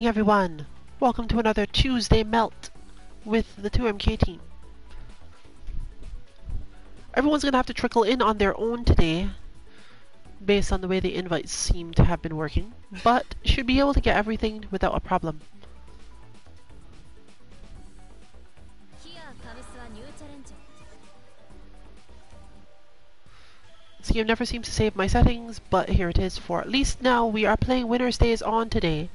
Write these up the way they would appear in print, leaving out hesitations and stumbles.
Everyone, welcome to another Tuesday Melt with the 2MK team. Everyone's gonna have to trickle in on their own today based on the way the invites seem to have been working, but should be able to get everything without a problem. See, I've never seemed to save my settings, but here it is for at least now. We are playing Winner Stays On today,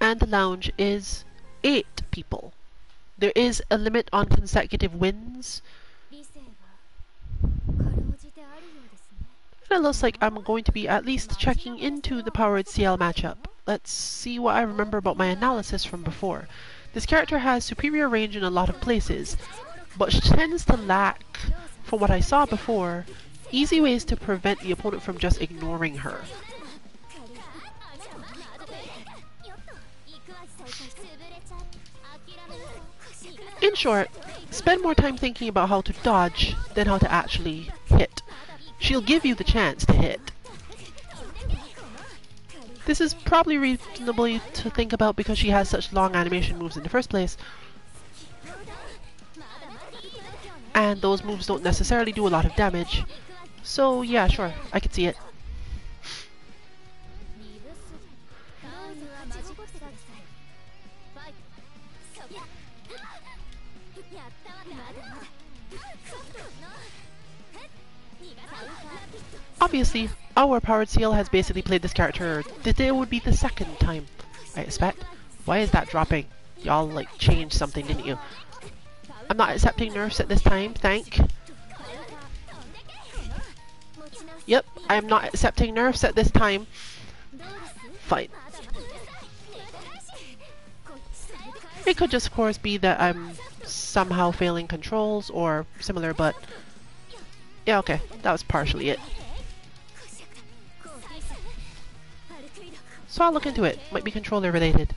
and the lounge is 8 people. There is a limit on consecutive wins. And it looks like I'm going to be at least checking into the powered CL matchup. Let's see what I remember about my analysis from before. This character has superior range in a lot of places, but she tends to lack, from what I saw before, easy ways to prevent the opponent from just ignoring her. In short, spend more time thinking about how to dodge than how to actually hit. She'll give you the chance to hit. This is probably reasonable to think about because she has such long animation moves in the first place. And those moves don't necessarily do a lot of damage. So yeah, sure, I could see it. Obviously, our powered seal has basically played this character. Today would be the second time, I expect. Why is that dropping? Y'all like changed something, didn't you? I'm not accepting nerfs at this time, thank. Yep, I am not accepting nerfs at this time. Fine. It could just, of course, be that I'm somehow failing controls or similar, but yeah, okay, that was partially it. So I'll look into it. Might be controller related.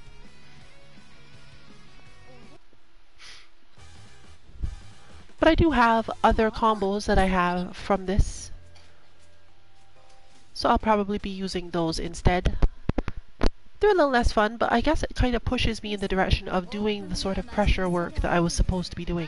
But I do have other combos that I have from this, so I'll probably be using those instead. They're a little less fun, but I guess it kind of pushes me in the direction of doing the sort of pressure work that I was supposed to be doing.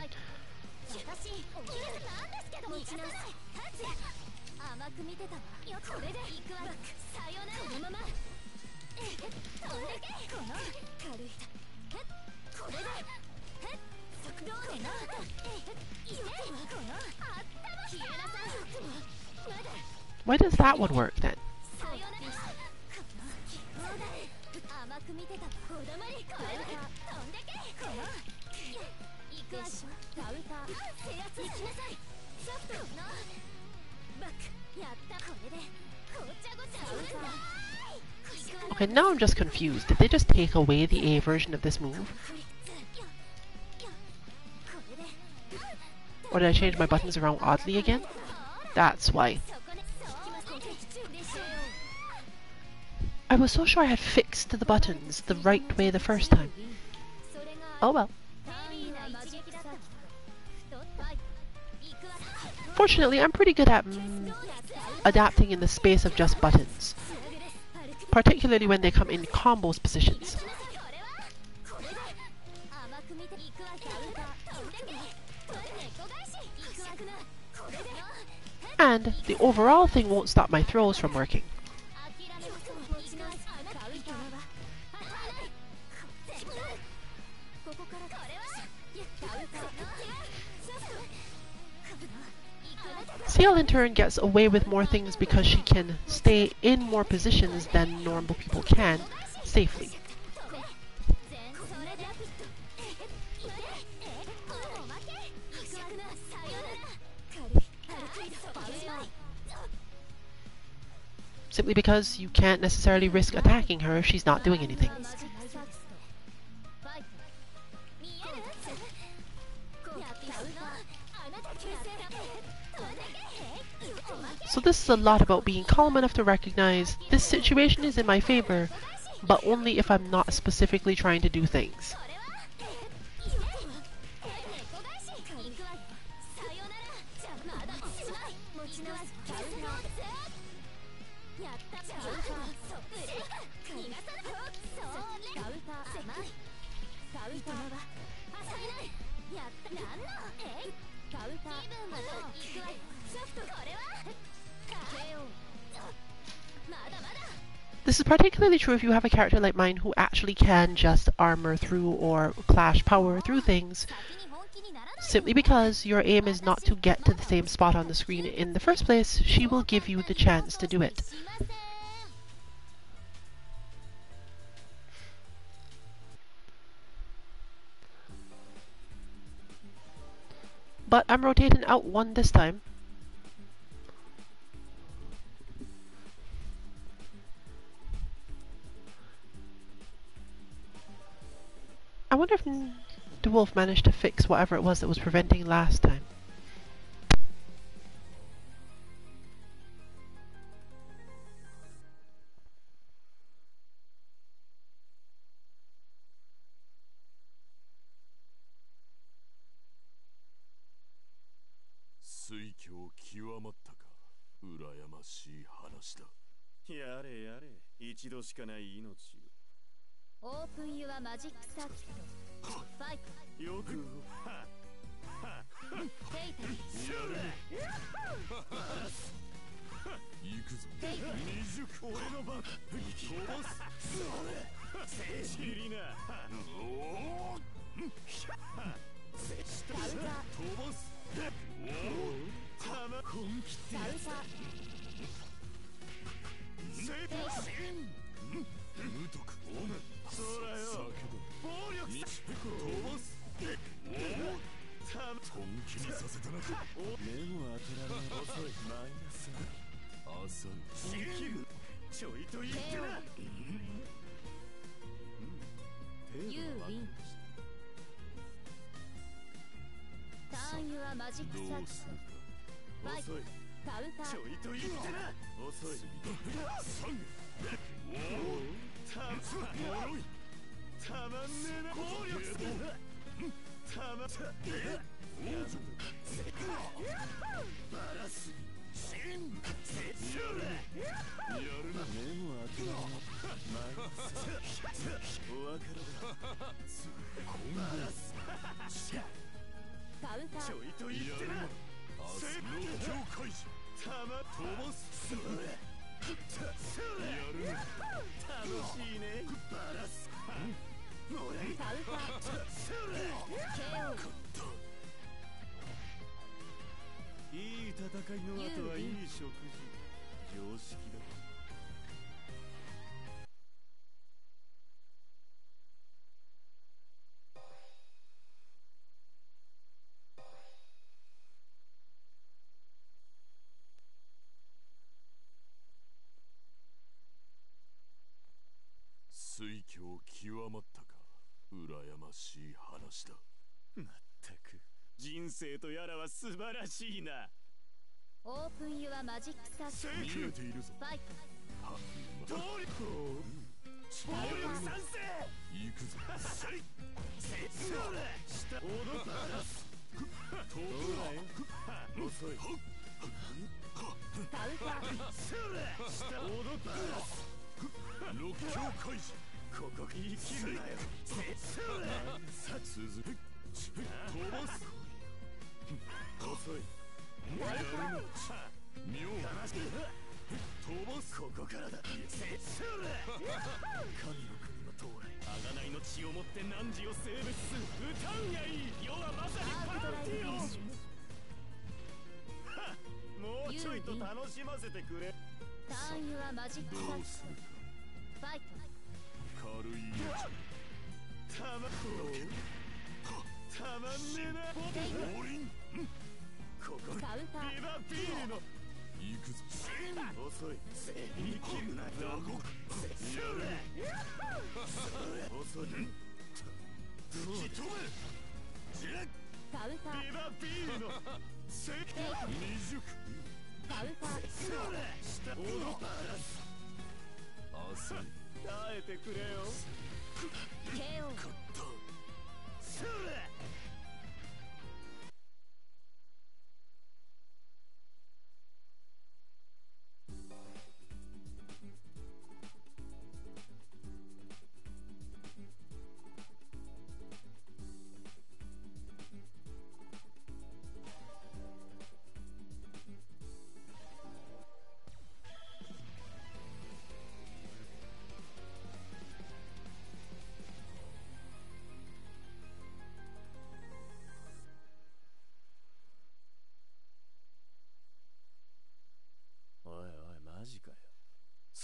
Why does that one work then? Okay, now I'm just confused. Did they just take away the A version of this move? Or did I change my buttons around oddly again? That's why. I was so sure I had fixed the buttons the right way the first time. Oh well. Fortunately, I'm pretty good at adapting in the space of just buttons, particularly when they come in combos positions. And the overall thing won't stop my throws from working. CL in turn gets away with more things because she can stay in more positions than normal people can, safely. Simply because you can't necessarily risk attacking her if she's not doing anything. So this is a lot about being calm enough to recognize this situation is in my favor, but only if I'm not specifically trying to do things. This is particularly true if you have a character like mine who actually can just armor through or clash power through things, simply because your aim is not to get to the same spot on the screen in the first place. She will give you the chance to do it. But I'm rotating out one this time. I wonder if the wolf managed to fix whatever it was that was preventing last time.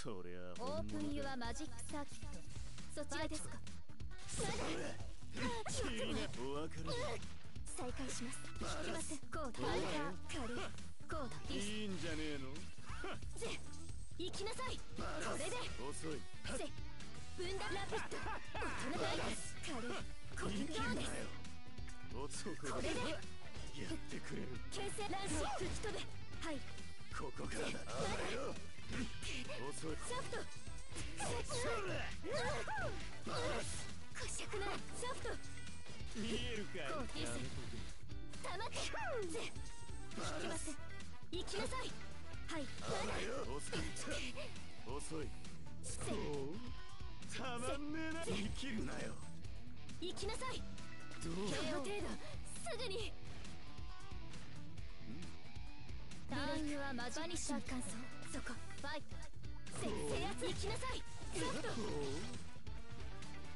オープンユアマジックサーキット。そちらですか。再開します。引きません。こうだ。軽い。こうだ。いいんじゃねえの。行きなさい。これで遅い。分断ラピット。大人ないです。軽い。これでこれでやってくれる。形成乱視吹き飛べ。はい、ここからだ。遅い。ソフトこしゃくな。ソフト見えるかい。こうです。たまって引きません。行きなさい。はい、遅い。たまんねえな。生きるなよ。行きなさい。この程度すぐに。ターンユアマジに新感想。そこファイト。制圧。行きなさい。ソフト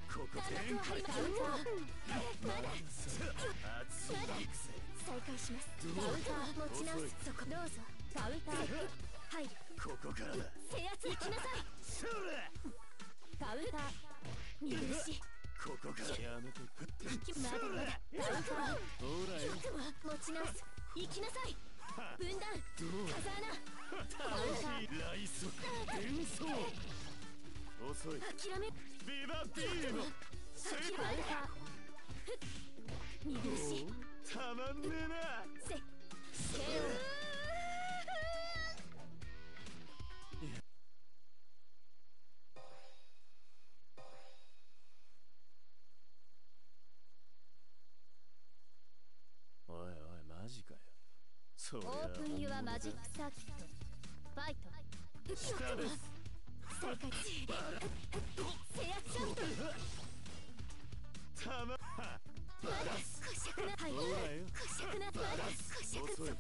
ここでまだ再開します。カウンター持ち直す。そこどうぞ。カウンターはい、ここからだ。制圧。行きなさい。カウンター見苦しい。ここからやめとく。まだまだ。カウンター持ち直す。行きなさい。分断風穴。カウンターライソ伝送。遅い。諦めビバビーノスーパー見苦しい。たまんねえな。おいおいマジかよ。オープンユアマジックサーキット。ファイト。下です。再開。制圧ショット。たままだこしゃくな。はい、こしゃくな。まだこしゃく。そこ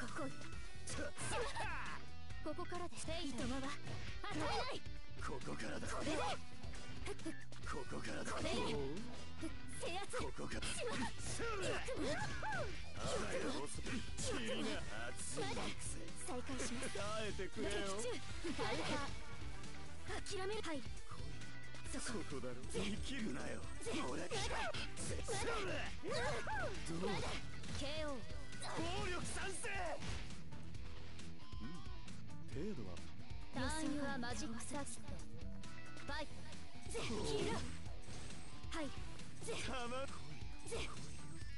ここからです。いとまは与えない。ここからだ。これでここからだ。これで制圧。ここからしまっ。再開します。耐えてくれよ。諦める。はい、そこだろ。生きるなよ。ほらどうだ。 KO 暴力賛成。程度はターンユアマジックサーキット。ファイト。ヒーロー。はい、たま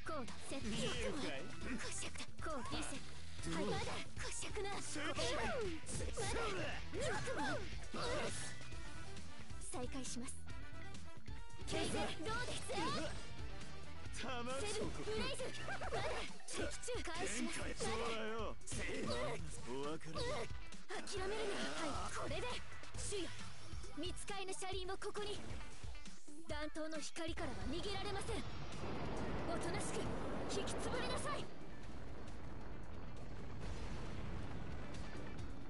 こうだ。セット。見えるかい。こしゃくだ。こうリセット。はい、まだこしゃくな。再開します。ケイゼどうです。セブンブレイズ。まだ的中返します。そうだよ。お別れ。諦めるな。はい、これで主よ、見つかいの車輪をここに。弾頭の光からは逃げられません。おとなしく引きつぶれなさい。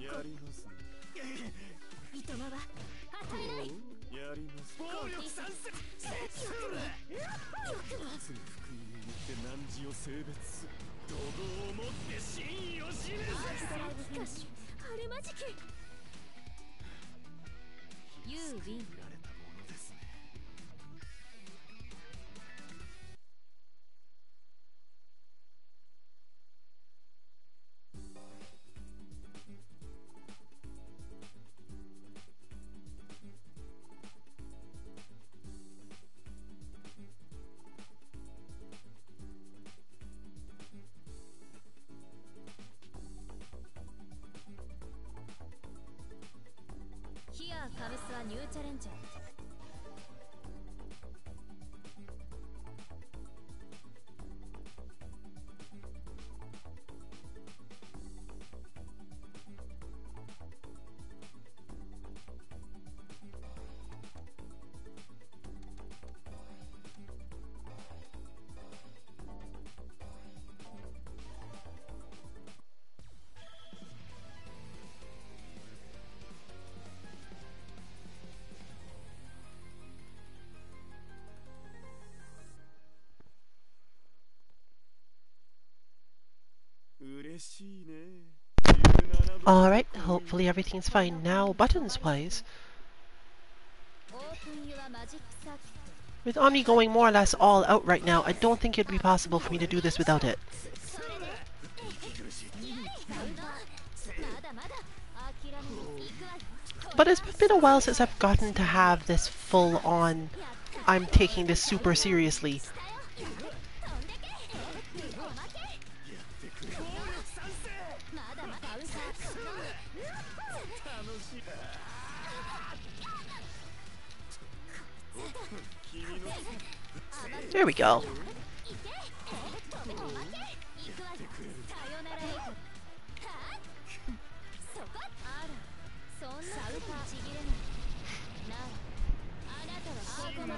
やりますね。いとまは与えない。やります。暴力賛成。よくも福音を持って汝を性別す。怒号を持って真意を示す。しかしあれまじき。ユーウィン。ヒアカムスはニューチャレンジャー。Alright, hopefully everything's fine now. Buttons wise, With Omni going more or less all out right now, I don't think it'd be possible for me to do this without it. But it's been a while since I've gotten to have this full-on, I'm taking this super seriously. There we go.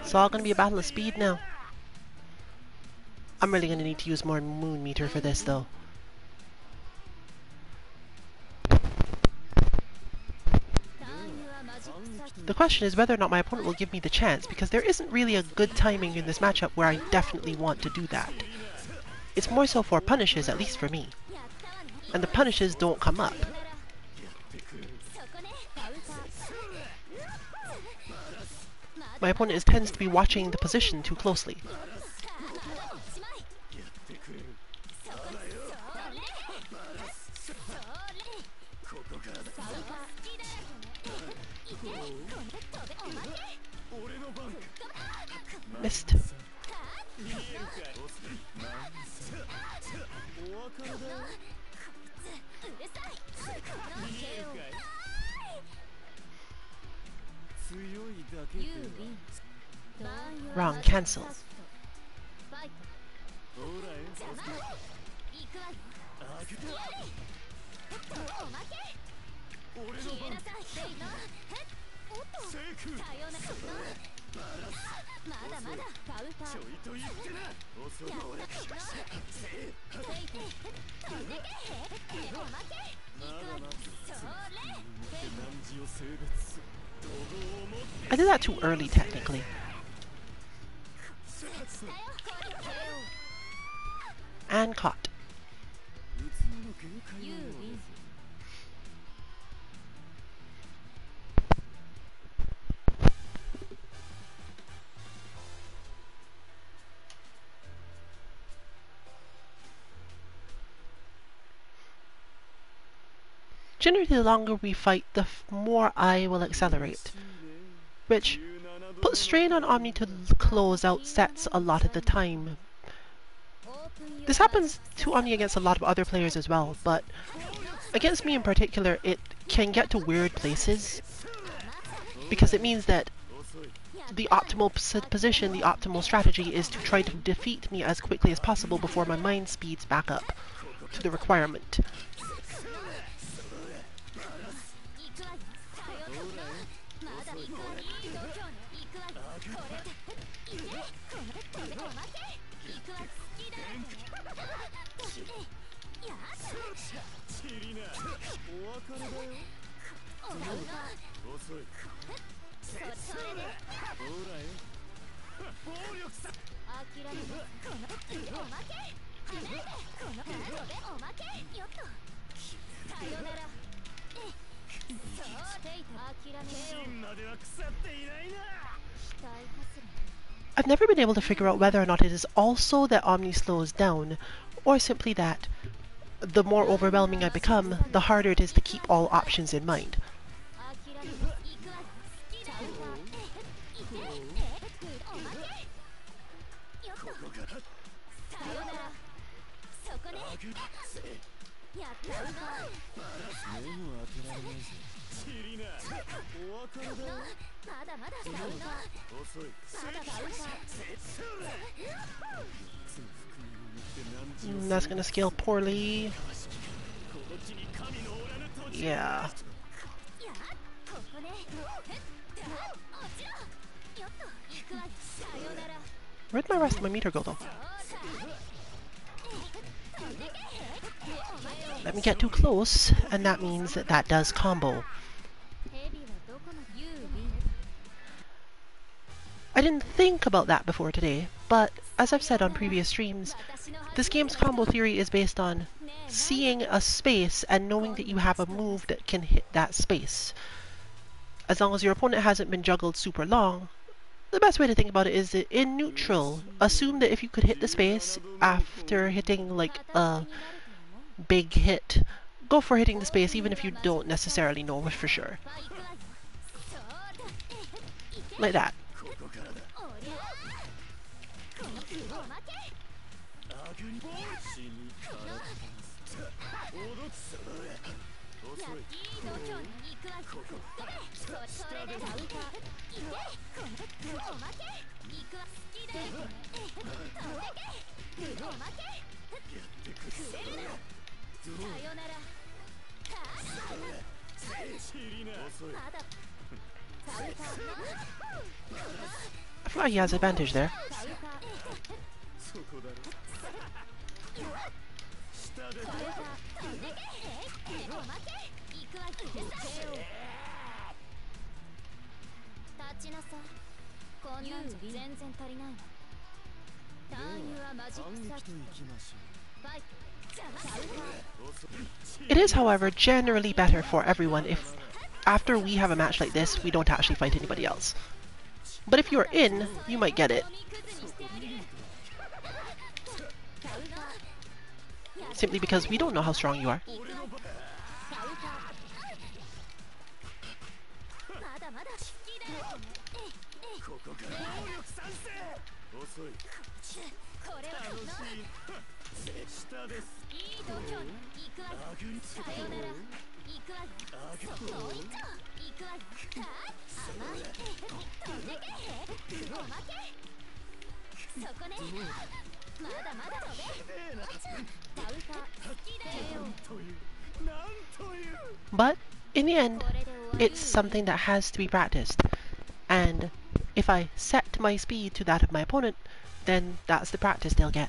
It's all gonna be a battle of speed now. I'm really gonna need to use more moon meter for this though. The question is whether or not my opponent will give me the chance, because there isn't really a good timing in this matchup where I definitely want to do that. It's more so for punishes, at least for me. And the punishes don't come up. My opponent tends to be watching the position too closely. Missed. Wrong, cancel. I did that too early, technically. And caught. Generally, the longer we fight, the more I will accelerate, which puts strain on Omni to close out sets a lot of the time. This happens to Omni against a lot of other players as well, but against me in particular, it can get to weird places, because it means that the optimal position, the optimal strategy is to try to defeat me as quickly as possible before my mind speeds back up to the requirement. I've never been able to figure out whether or not it is also that Omni slows down, or simply that the more overwhelming I become, the harder it is to keep all options in mind. That's gonna scale poorly. Yeah. Where'd my rest of my meter go though? Let me get too close, and that means that that does combo. I didn't think about that before today, but as I've said on previous streams, this game's combo theory is based on seeing a space and knowing that you have a move that can hit that space. As long as your opponent hasn't been juggled super long, The best way to think about it is that in neutral, assume that if you could hit the space after hitting like a big hit, go for hitting the space even if you don't necessarily know for sure. Like that. I feel like he has advantage there. It is, however, generally better for everyone if, after we have a match like this, we don't actually fight anybody else. But if you're in, you might get it. Simply because we don't know how strong you are. But in the end, it's something that has to be practiced. And if I set my speed to that of my opponent, then that's the practice they'll get.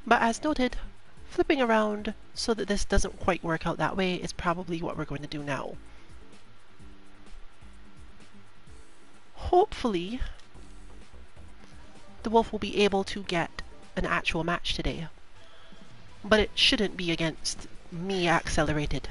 But as noted, flipping around so that this doesn't quite work out that way is probably what we're going to do now. Hopefully, the wolf will be able to get an actual match today. But it shouldn't be against me accelerated.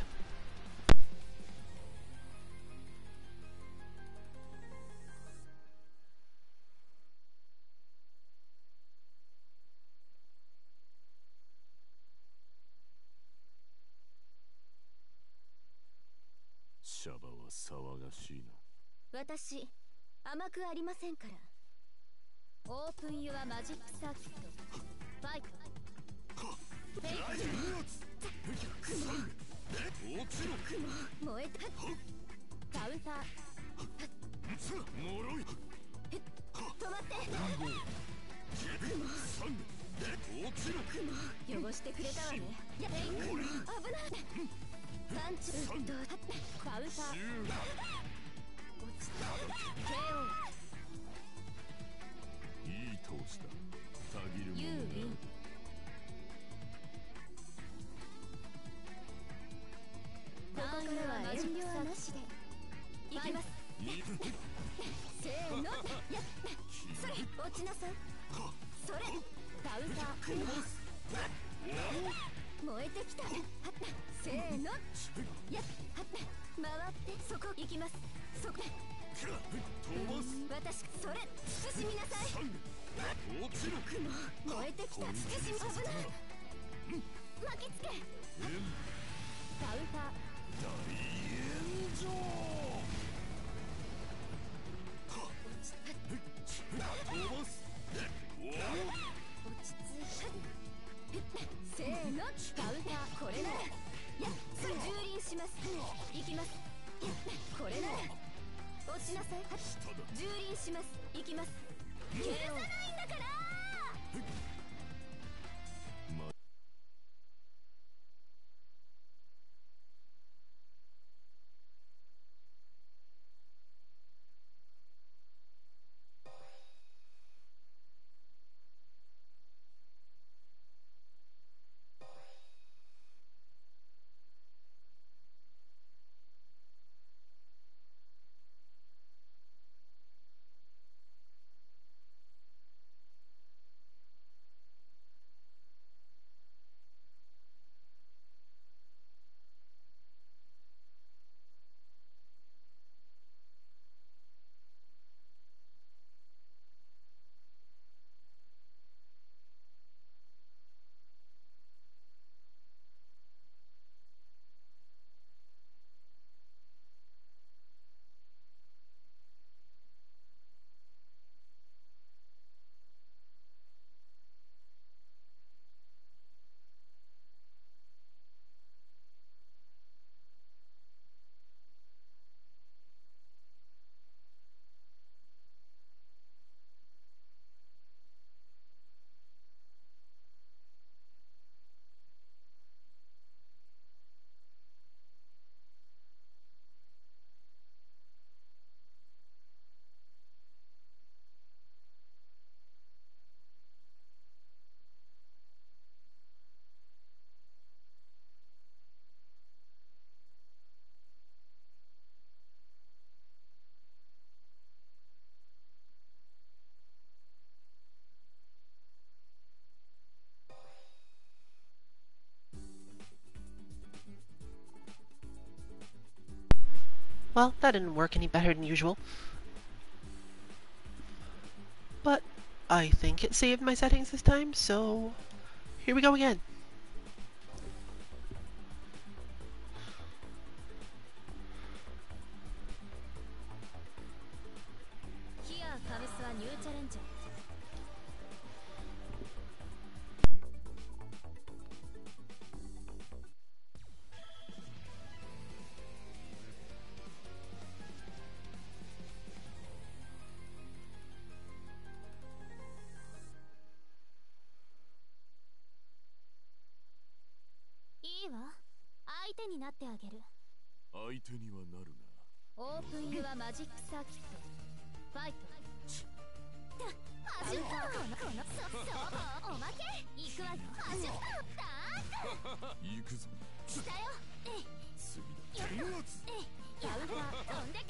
Well, that didn't work any better than usual. But I think it saved my settings this time, so here we go again.いいわ。相手になってあげる。相手にはなるオープンユアマジックサーキット。ファイト。マジックこのおまけ行くわよ。マジックな。行くぞ。来たよ。次だ。天圧。やるか飛んでけ。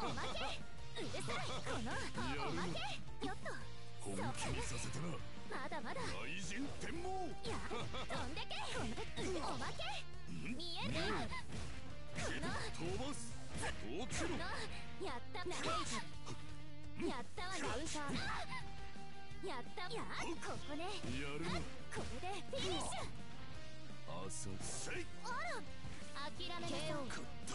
おまけうるさい。このおまけよっと。本気にさせたな。まだまだ雷神天網。や飛んでけ。おまけ見える。飛ばす。落ちろ。やったな。やったわナウサー。やったやここね。やるな。これでフィニッシュ。朝せい。あら諦めなさい。食った。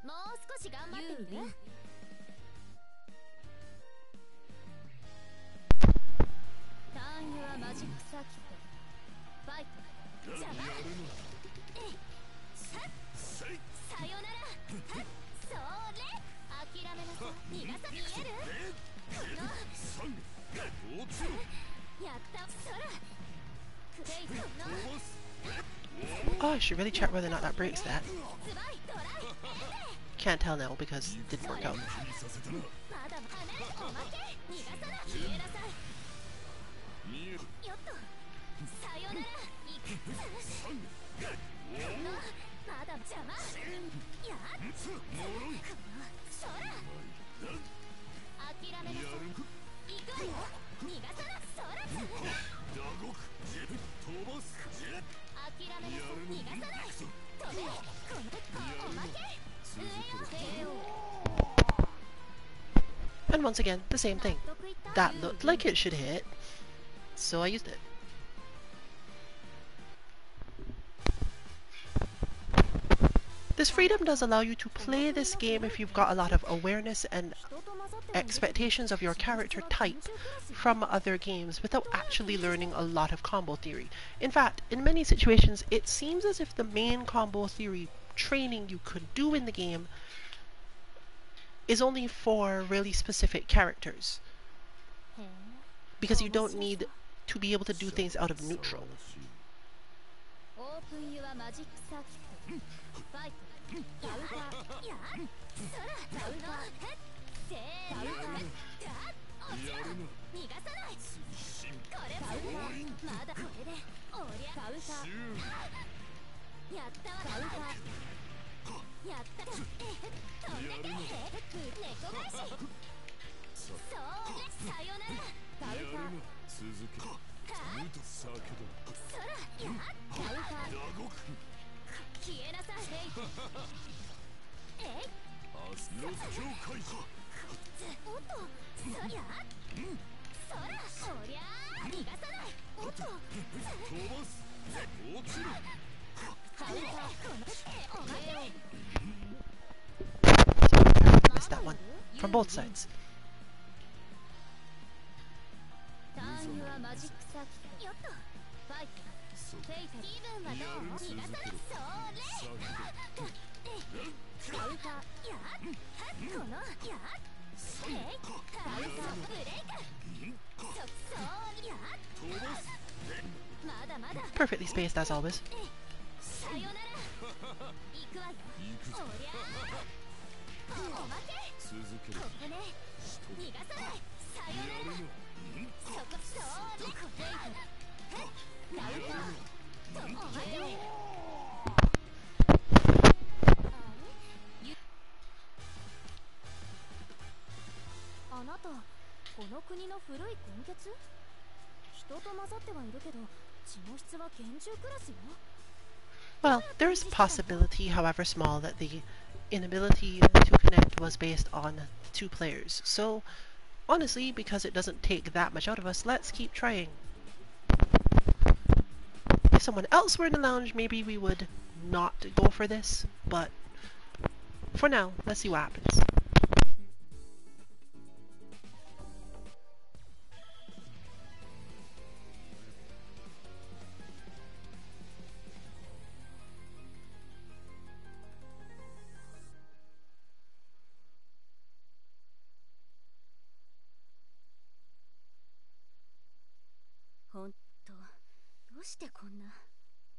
もう少し頑張ってみる。ターンユアマジックサーキット。ファイト。邪魔。せい。さよなら。それ諦めなさい。逃がさ見える。三。落ちろ。やったそらクレイトの飛ばす。Oh, I should really check whether or not that breaks that. ズバイトライ Can't tell now because it didn't work out. 気にさせたな。まだまだおまけ逃がさな消えなさい。見える。よっとさよならいく三。まだ邪魔やもろい。そら諦めなさい。行くわよ。逃がさなそら打獄。飛ばす。諦めなさい。逃がさない飛べこのおまけ上よ And once again, the same thing. That looked like it should hit, so I used it. This freedom does allow you to play this game if you've got a lot of awareness and expectations of your character type from other games without actually learning a lot of combo theory. In fact, in many situations, it seems as if the main combo theory training you could do in the game is only for really specific characters, because you don't need to be able to do things out of neutral. オープンユアマジックサーキットファイトやるかやそらダウナせーのやるな。逃がさないこれまだこれでおりゃダウタやったわダウタやった飛んでけ猫返しそうさよならダウやるな。タ続け。無と酒だ。そらやダウタ打獄。消えなさいえい明日の境界。おっとそやそらおりゃ逃がさないおっと飛ばす。落ちろ。ダウタこのおまけ Missed that one from both sides. ターンユアマジックサーキットよっとファイトフェイト気分はどう逃がさないそれダウタやこのやえいダウタブレイクそうや飛ばす。まだまだ Perfectly spaced as always. さよなら行くわよ行くぞ。おりゃおまけ続けろ。ここね逃がさないさよやるならな。そこそうねフェイトダウタとおまけあなたこの国の古い根血人と混ざってはいるけど血の質は厳重クラスよ Well, there is a possibility, however small, that the inability to connect was based on 2 players. So, honestly, because it doesn't take that much out of us, let's keep trying. If someone else were in the lounge, maybe we would not go for this, but for now, let's see what happens.ほんと、どうしてこんな。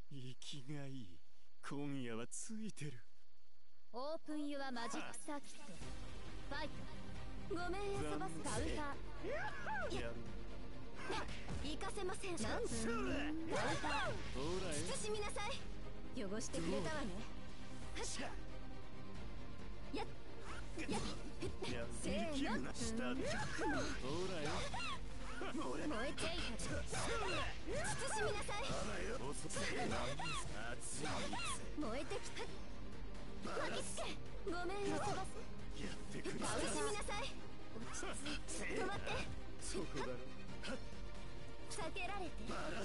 息がいい。今夜はついてる。オープンユアマジックサーキット。ファイト。ごめん遊ばすカウンター。やる。行かせません。なんカウンター。ほらよ。慎みなさい。汚してくれたわね。はっしゃ。やっ。やっ。せーの。下で。ほらよ。燃えていた。慎みなさい。燃えてきた。巻きつけ。ごめん遊ばす。やってくれ。慎みなさい。止まって。そこだろ。避けられて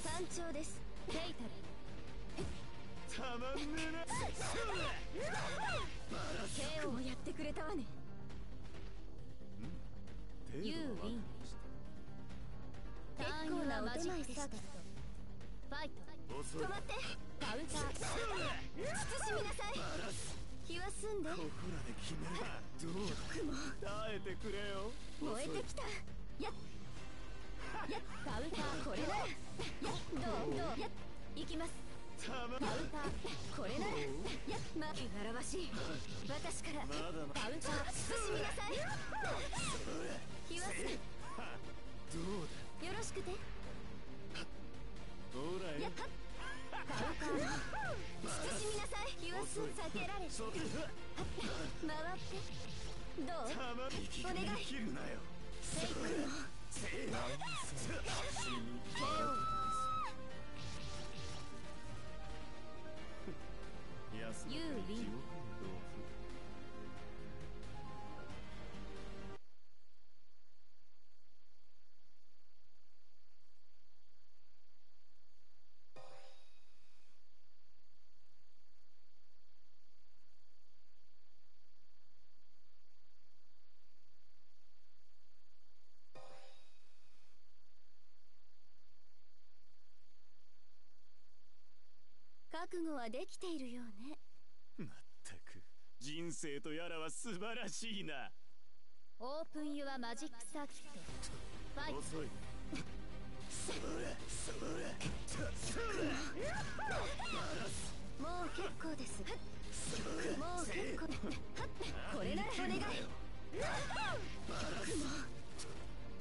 山頂です。ケイタルたまんねえな。ケイをやってくれたわね。ユーウィン結構なお手前でした。ファイト止まってカウンター慎みなさい。気は済んでここらで決める。どうだ。耐えてくれよ。燃えてきた。やっやっカウンターこれなら。やっどうやっ行きます。カウンターこれなら。やっまけがらわしい。私からカウンター慎みなさい。気は済んどうだ。よろしくて。ほらよ。カウンター慎みなさい。気は済ん避けられて回ってどうお願い。切るなよ。セイクユーウィン覚悟はできているようね。まったく人生とやらは素晴らしいな。オープンユアマジックサーキット。ファイト遅い。もう結構です。もう結構。これならお願い。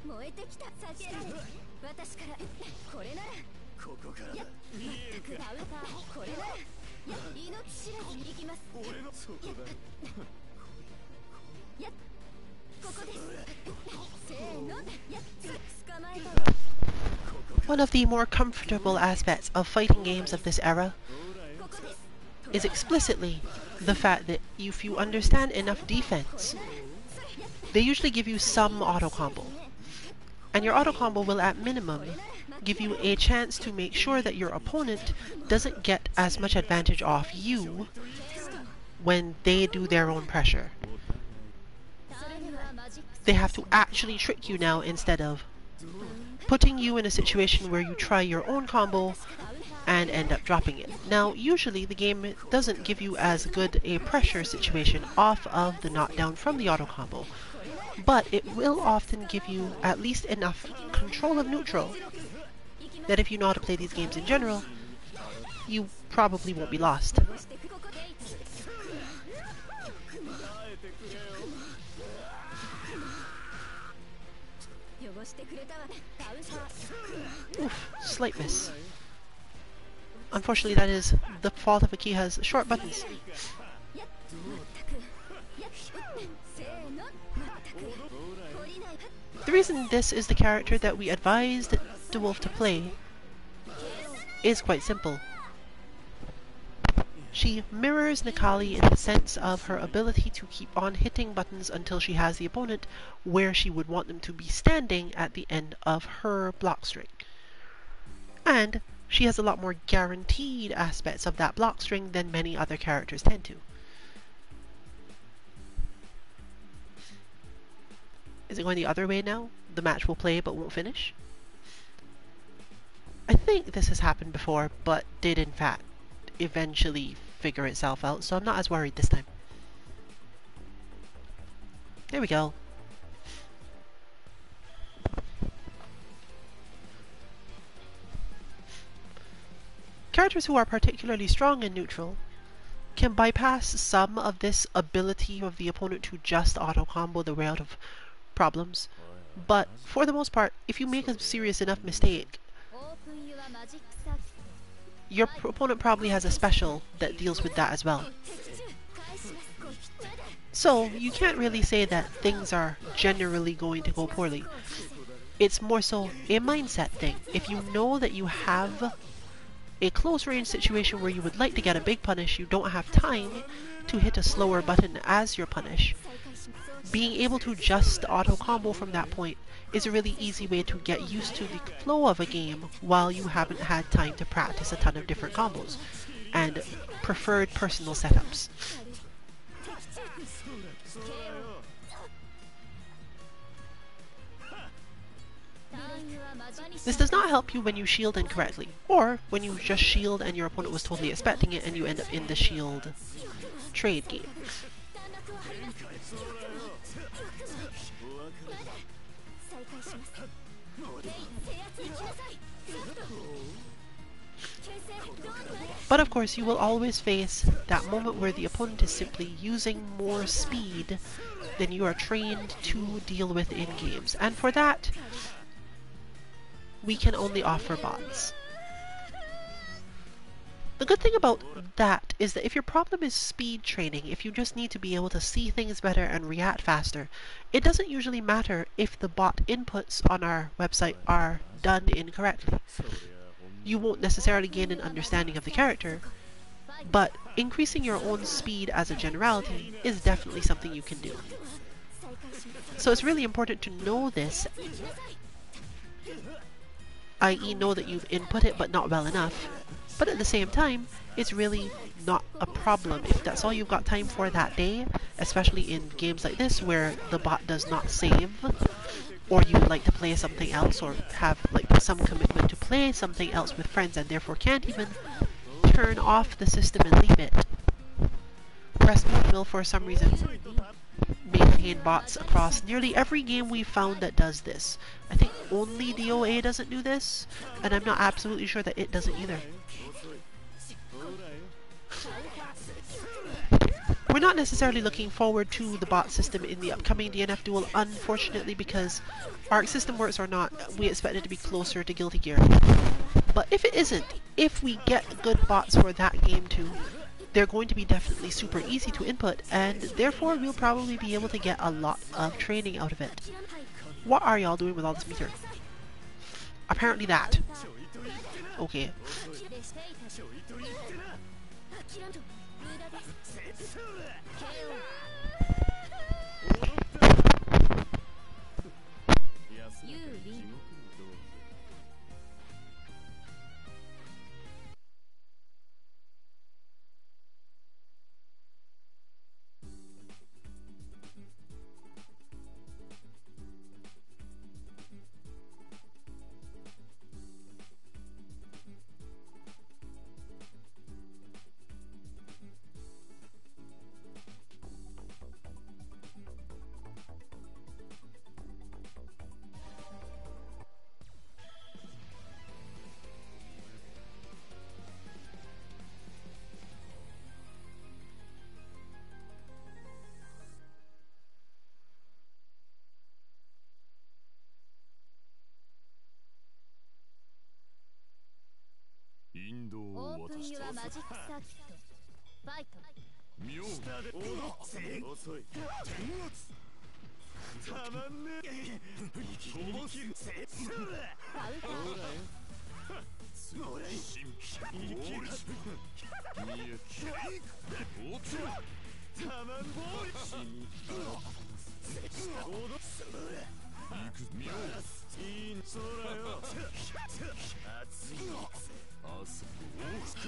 燃えてきた。避けられて私からこれなら。ここからだ。見えるか。カウンターこれなら。命知らずに行きます。俺のそこだ。やっここです。せーの。やっ捕まえたわ。One of the more comfortable aspects of fighting games of this era ここです。 is explicitly the fact that if you understand enough defense, they usually give you some auto combo. And your auto combo will at minimum give you a chance to make sure that your opponent doesn't get as much advantage off you when they do their own pressure. They have to actually trick you now instead of putting you in a situation where you try your own combo and end up dropping it. Now, usually the game doesn't give you as good a pressure situation off of the knockdown from the auto combo, but it will often give you at least enough control of neutral that if you know how to play these games in general, you probably won't be lost. Oof, slight miss. Unfortunately, that is the fault of a key has short buttons. The reason this is the character that we advised DeWolf to play is quite simple. She mirrors Nikali in the sense of her ability to keep on hitting buttons until she has the opponent where she would want them to be standing at the end of her block string. And she has a lot more guaranteed aspects of that block string than many other characters tend to. Is it going the other way now? The match will play but won't finish? I think this has happened before, but did in fact eventually figure itself out, so I'm not as worried this time. There we go. Characters who are particularly strong in neutral can bypass some of this ability of the opponent to just auto-combo their way out of problems. But for the most part, if you make a serious enough mistake, your opponent probably has a special that deals with that as well. So you can't really say that things are generally going to go poorly. It's more so a mindset thing. If you know that you have a close range situation where you would like to get a big punish, you don't have time to hit a slower button as your punish, being able to just auto combo from that point is a really easy way to get used to the flow of a game while you haven't had time to practice a ton of different combos and preferred personal setups. This does not help you when you shield incorrectly, or when you just shield and your opponent was totally expecting it and you end up in the shield trade game. But of course, you will always face that moment where the opponent is simply using more speed than you are trained to deal with in games. And for that, we can only offer bots. The good thing about that is that if your problem is speed training, if you just need to be able to see things better and react faster, it doesn't usually matter if the bot inputs on our website are done incorrectly. You won't necessarily gain an understanding of the character, but increasing your own speed as a generality is definitely something you can do. So it's really important to know this, i.e. know that you've input it but not well enough. But at the same time, it's really not a problem if that's all you've got time for that day, especially in games like this where the bot does not save, or you would like to play something else, or have like some commitment to play something else with friends and therefore can't even turn off the system and leave it. Respawn will, for some reason, maintain bots across nearly every game we've found that does this. I think only DOA doesn't do this, and I'm not absolutely sure that it doesn't either. We're not necessarily looking forward to the bot system in the upcoming DNF duel, unfortunately, because Arc System Works or not, we expect it to be closer to Guilty Gear. But if it isn't, if we get good bots for that game too, they're going to be definitely super easy to input, and therefore we'll probably be able to get a lot of training out of it. What are y'all doing with all this meter? Apparently that. Okay.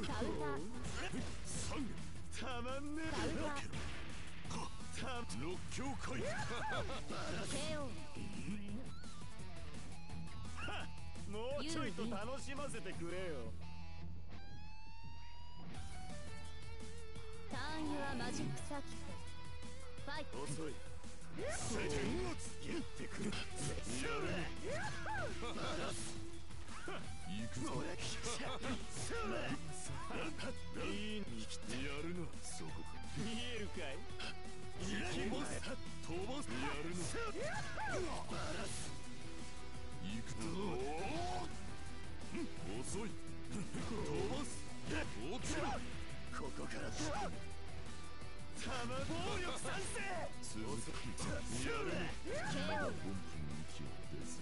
たまんねえ六強回もうちょいと楽しませてくれよ。ターンユアマジックサーキットファイト。遅い。晴天をやってくる。行くぞ。いいに来てやるな。そこか。見えるかい。飛ばす。飛ばす。やるな。行くぞ。遅い。飛ばす。落ちろ。ここからだ。暴力賛成。続きやるな。本分息をですか。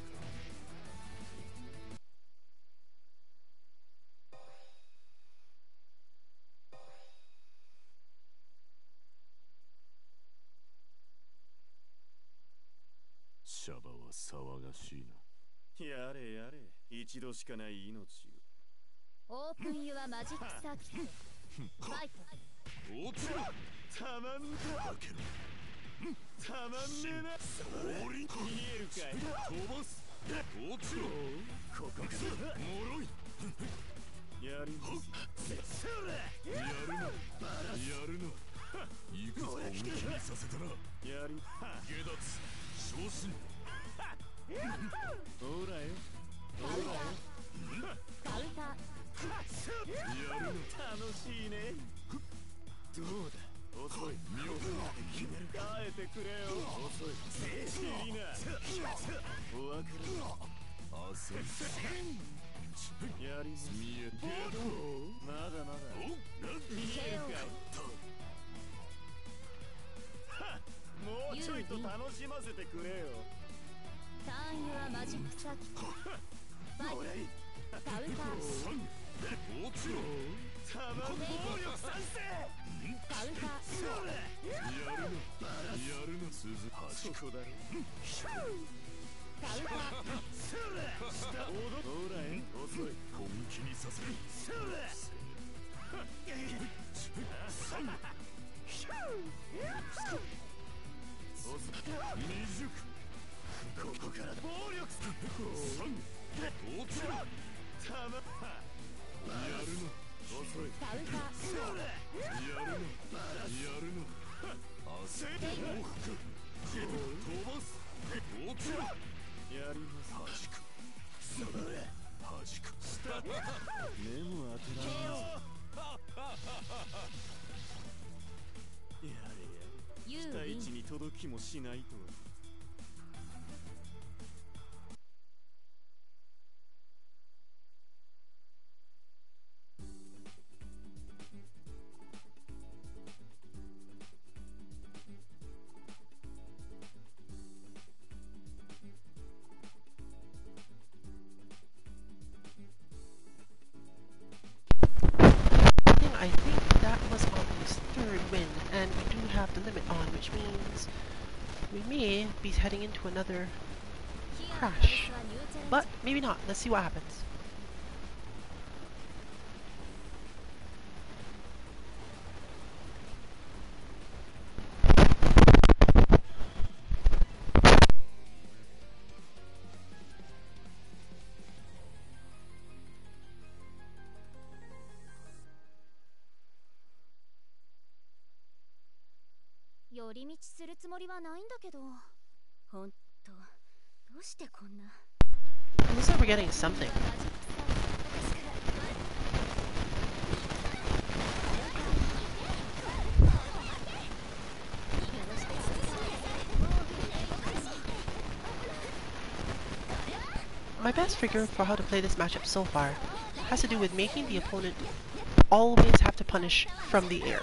シャバは騒がしいな。やれやれ、一度しかない命オープンユアマジックサーキットファイト。落ちろ。たまんねえ。たまんねえな。見えるかい。飛ばす。落ちろ。ここからもろい。やります。やるな。やるな。行くぞ。本気にさせたらやり。下脱昇進。ほらよ。ほらよ。カウンター。やるの楽しいね。どうだ。遅い。見送る。耐えてくれよ。遅い。シリナ。お分かり。焦り。やります。見えてる。まだまだ。見えるかい。もうちょいと楽しませてくれよ。ターンユアマジックサーキットファイト。カウンター。落ちろ。たまん暴力賛成。カウンター。やるの。やるの。鈴端っこだろ。カウンター。ほらへん。遅い。本気にさせる。20。ここから暴力。落ちろ。たま。やるの。遅い。カウンター。やるの。やるの。焦り。往復。飛ばす。落ちろ。やります。弾く。それ。弾く。目も当てられない。やれやれ。期待値に届きもしないとは。I think that was Omni's third win, and we do have the limit on, which means we may be heading into another crash. But maybe not. Let's see what happens. Looks like we're getting something. My best figure for how to play this matchup so far has to do with making the opponent always have to punish from the air.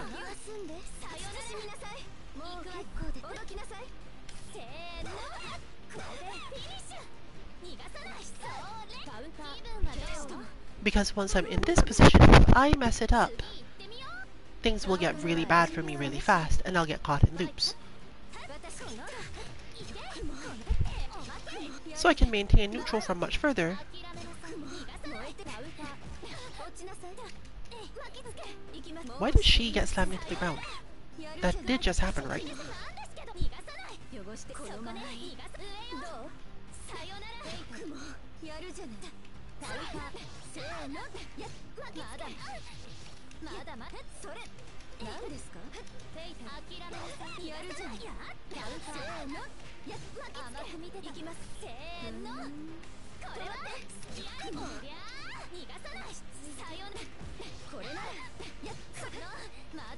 Because once I'm in this position, if I mess it up, things will get really bad for me really fast, and I'll get caught in loops. So I can maintain neutral from much further, Why did she get slammed into the ground? That did just happen, right?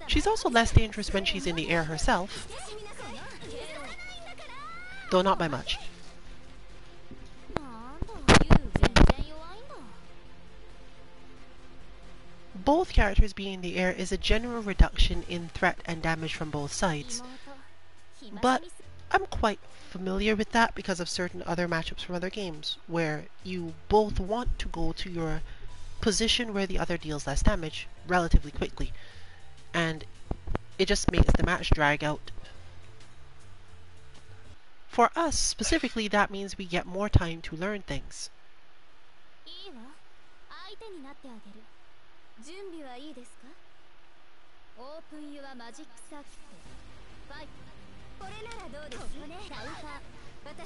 She's also less dangerous when she's in the air herself, though not by much. Both characters being in the air is a general reduction in threat and damage from both sides, but I'm quite familiar with that because of certain other matchups from other games, where you both want to go to your position where the other deals less damage relatively quickly, and it just makes the match drag out. For us, specifically, that means we get more time to learn things.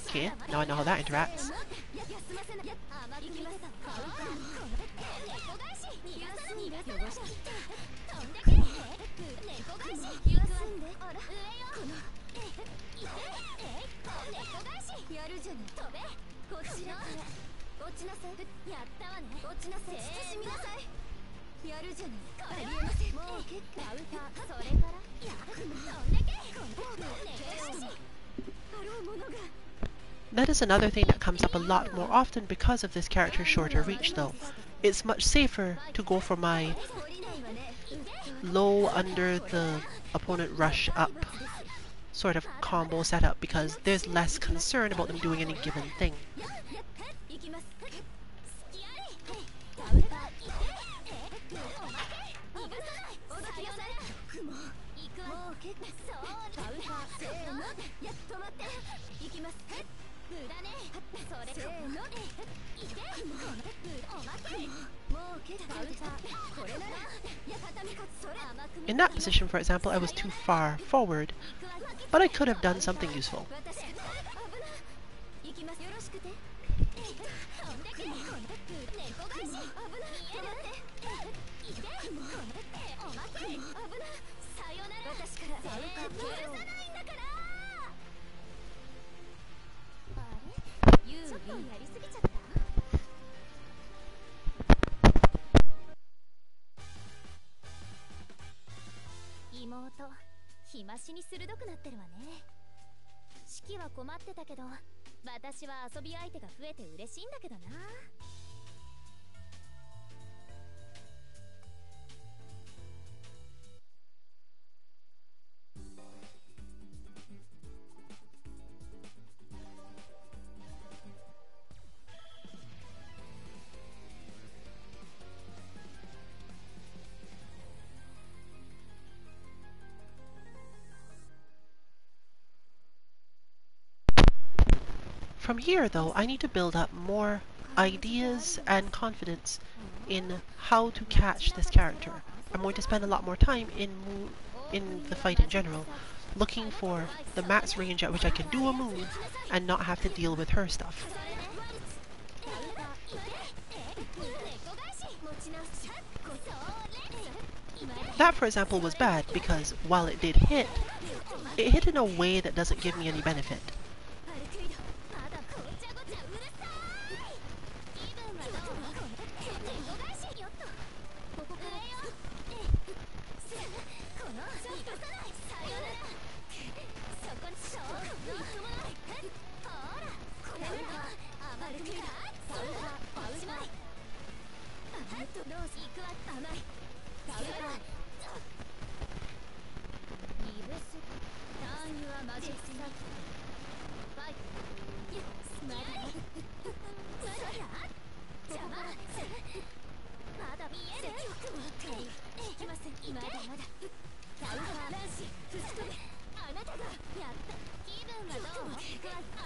Okay, now I know how that interacts. That is another thing that comes up a lot more often because of this character's shorter reach though. It's much safer to go for my low under the opponent rush up sort of combo setup because there's less concern about them doing any given thing. In that position, for example, I was too far forward, but I could have done something useful. From here, though, I need to build up more ideas and confidence in how to catch this character. I'm going to spend a lot more time in the fight in general, looking for the max range at which I can do a move and not have to deal with her stuff. That, for example, was bad because while it did hit, it hit in a way that doesn't give me any benefit.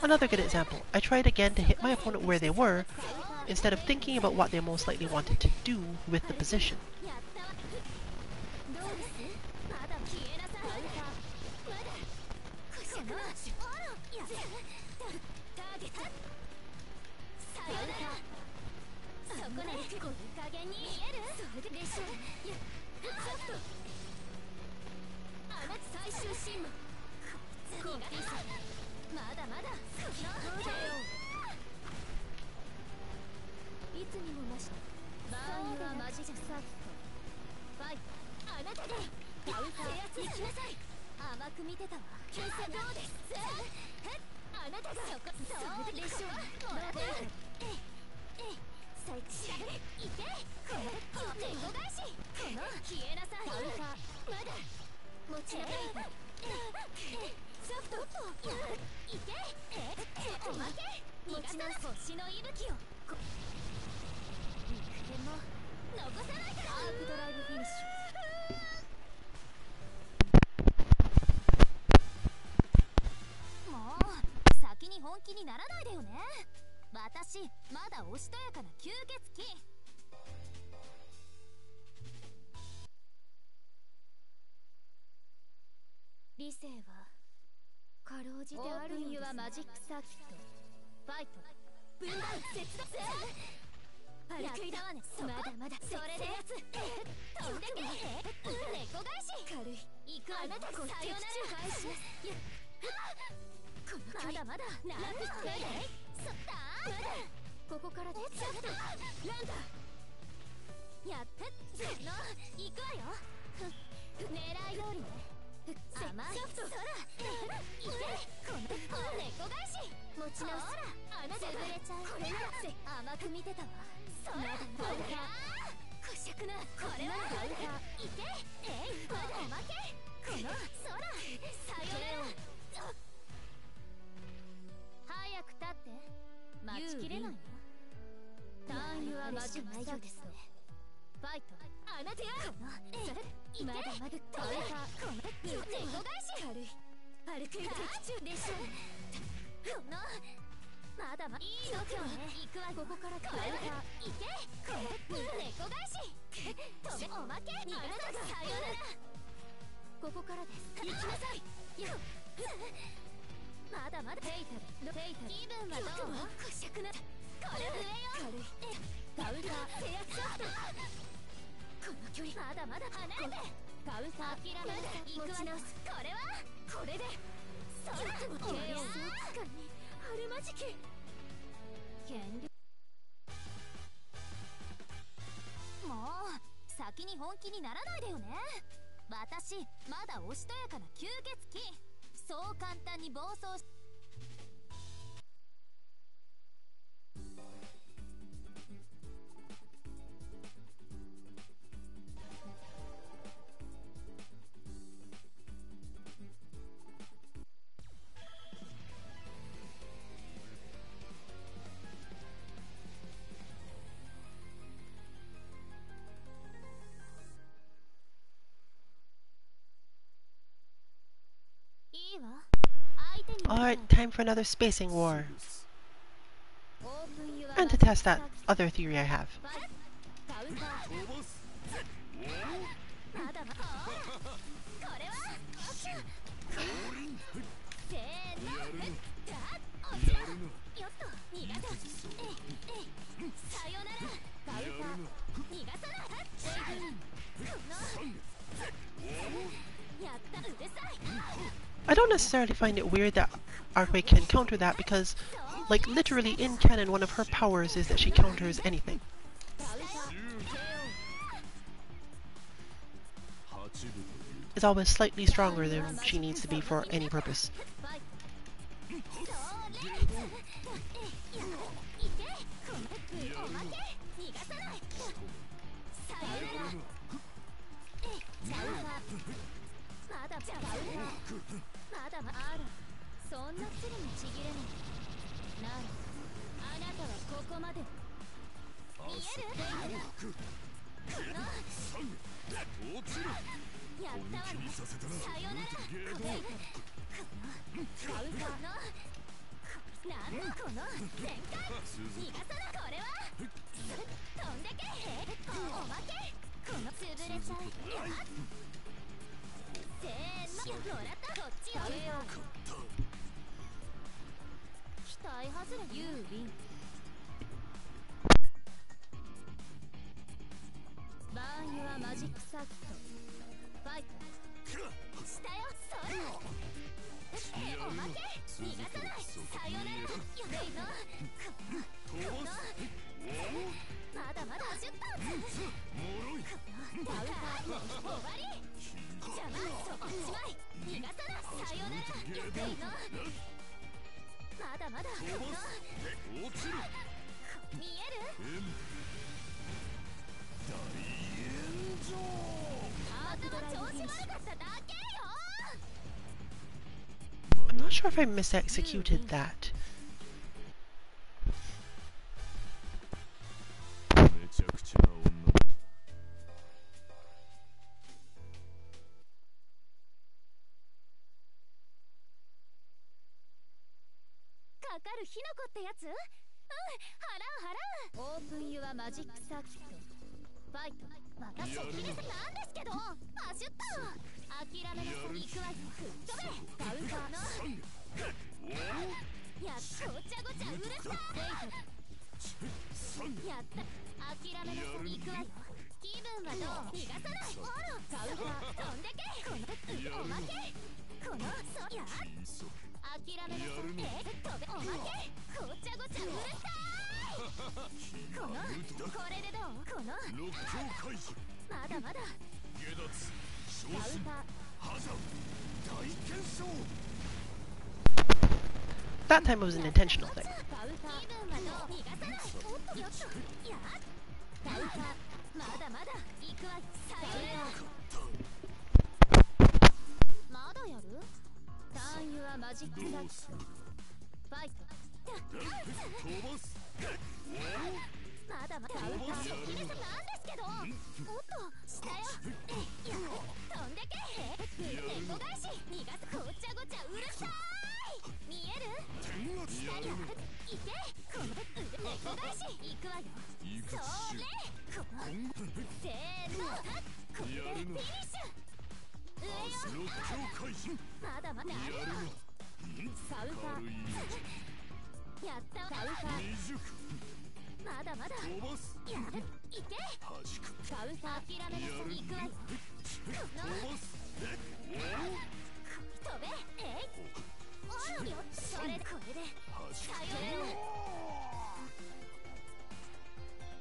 Another good example. I tried again to hit my opponent where they were, instead of thinking about what they most likely wanted to do with the position. どうです？まだ消えなさい。まだこしゃな。あら、やべ。ターゲット。さよなら。そこね。いい加減に見える？それでしょ。いや、ちょっと。あなた最終進路。こいつ逃がさない。まだまだ。そうだよ。いつにも増してバーンはマジじゃサーキットファイトあなたでカウンター行きなさい甘く見てたわ救済どうですあなたがそれでしょもらって最高いけこの猫返しこの消えなさいカウンターまだ持ち上げソフトいけおまけ逃がさない星の息吹をも残さないからアークドライブフィニッシュもう先に本気にならないでよね私まだおしとやかな吸血鬼理性はかろうじてあるようです。オープンユアマジックサーキットファイト分断切断やったわねまだまだそれでやつ飛んでけ猫返し軽い行くあなたさよなら返しやこのまだまだラピックでそったまだここからでちょっとランダやっての行くわよ狙い通りね甘いそらいけこの猫返し持ち直すあなた潰れちゃうこれなら甘く見てたわそらまだこしゃくなこれはイケまだおまけこのそらさよなら早く立って待ちきれないよターンユアマジックサーキットファイトあなたやそれまだまだ倒れたこの猫返し軽いパルクー的中でしょこのまだまだいいの今日ね行くわここからこれはいけこの猫返し飛べおまけあなたがさよならここからです行きなさいよまだまだフェイタル気分はどうこしゃくなこれ上よ軽いカウンター制圧この距離まだまだ離れてカウンター諦めなさい持ち直すこれはこれでそらおやそうつかにあるまじき権力もう先に本気にならないでよね私まだおしとやかな吸血鬼そう簡単に暴走しAlright, time for another spacing war. And to test that other theory I have. I don't necessarily find it weird that Archway can counter that because, like, literally in canon one of her powers is that she counters anything. Is always slightly stronger than she needs to be for any purpose. せーのもらったこっちよ期待外れユーウィンバーンユアマジックサーキットファイトしたよそれおまけ逃がさないさよならやべいのまだまだ10発ダウター終わり邪魔そこしまい逃がさないさよならやべいのまだまだ見えるハートも調子悪かっただけよ I'm not sure if I misexecuted that. めちゃくちゃな女かかる火の粉ってやつ？うん、払う。オープンユアマジックサーキット。ファイト。私なんですけど、パシュッと。諦めなさい。行くわよ。吹っ飛べ。ダウンターの。やっごちゃごちゃうるさい。やった。諦めなさい。行くわよ。気分はどう？逃がさない。ほら、ダウンター飛んでけ。このおまけ。このそや。諦めなさい。飛べおまけ。ごちゃごちゃうるさい。これでどう？この六強開始まだまだ下脱昇ダウ進タ破山大検証 That time it was an intentional thing. ダウタ気分はどう？逃がさない。おっとよっとやダウタまだまだ行くわよ。さよならまだやる？ターンユアマジックサーキットファイト飛ばすまだまだダウターヒデさんなんですけどおっとしたよや飛んでけ猫返し逃がすごちゃごちゃうるさい見える下やいけこの腕猫返し行くわよそれこのせーのこれでフィニッシュ上よ六強開始まだまだあるよサウターやったサウター未熟まだまだ飛ばすやるいけはじくサウター諦めなさい行くわよ飛ばす飛べおいよそれでこれではじくさよ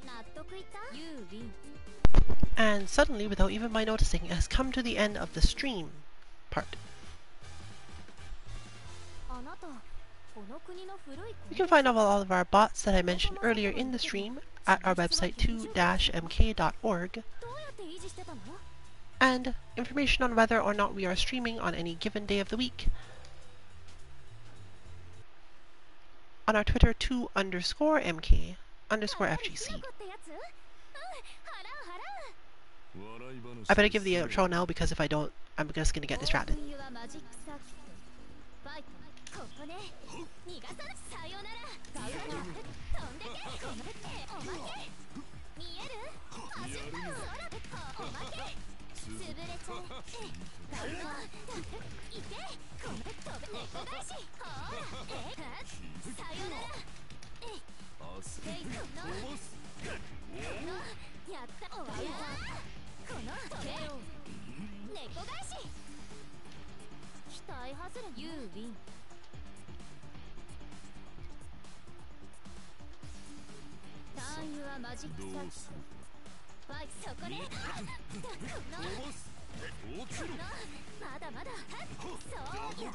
なら納得いった You win And suddenly, without even my noticing, it has come to the end of the stream part. あなたこの国の古い You can find out all of our bots that I mentioned earlier in the stream at our website 2-mk.org, どうやって維持してたの and information on whether or not we are streaming on any given day of the week on our Twitter 2_mk_FGC. ってやつうん払う I better give the outro now because if I don't, I'm just gonna get distracted. オープンユアマジックサーキットファイトここね逃がさないさよならダウター飛んでけこのおまけ見える走ったのおまけ潰れちゃうダウターいけこの飛べ猫返しほらさよなら明日このやったおわりだこの飛べ猫返し期待外れ You win ターンユアマジックサーキットファイトそこねこの落ちろまだまだそうや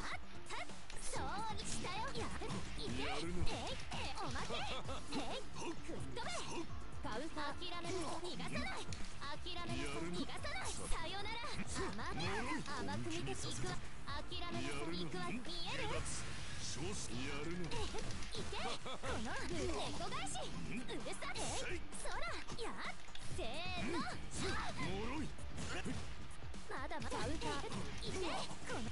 そうしたよやいけおまけ吹っ飛べガウター諦めなさい逃がさない諦めなさい逃がさないさよなら甘く見ていくわ諦めなさい行くわ見える昇進やるのいけこの猫返しうるさそらやせーの脆いまだまだダウターいけこの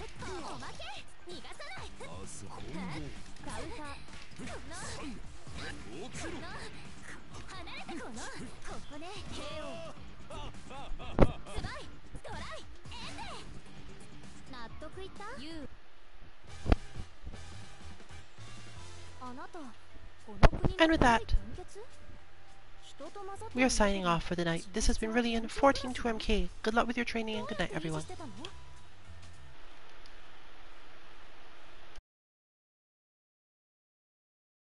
おまけ逃がさない明日本ダウターこの落ちろ離れてこのここね KO ズバイ飛 And with that, we are signing off for the night. This has been Rillian, 14 2MK. Good luck with your training and good night, everyone.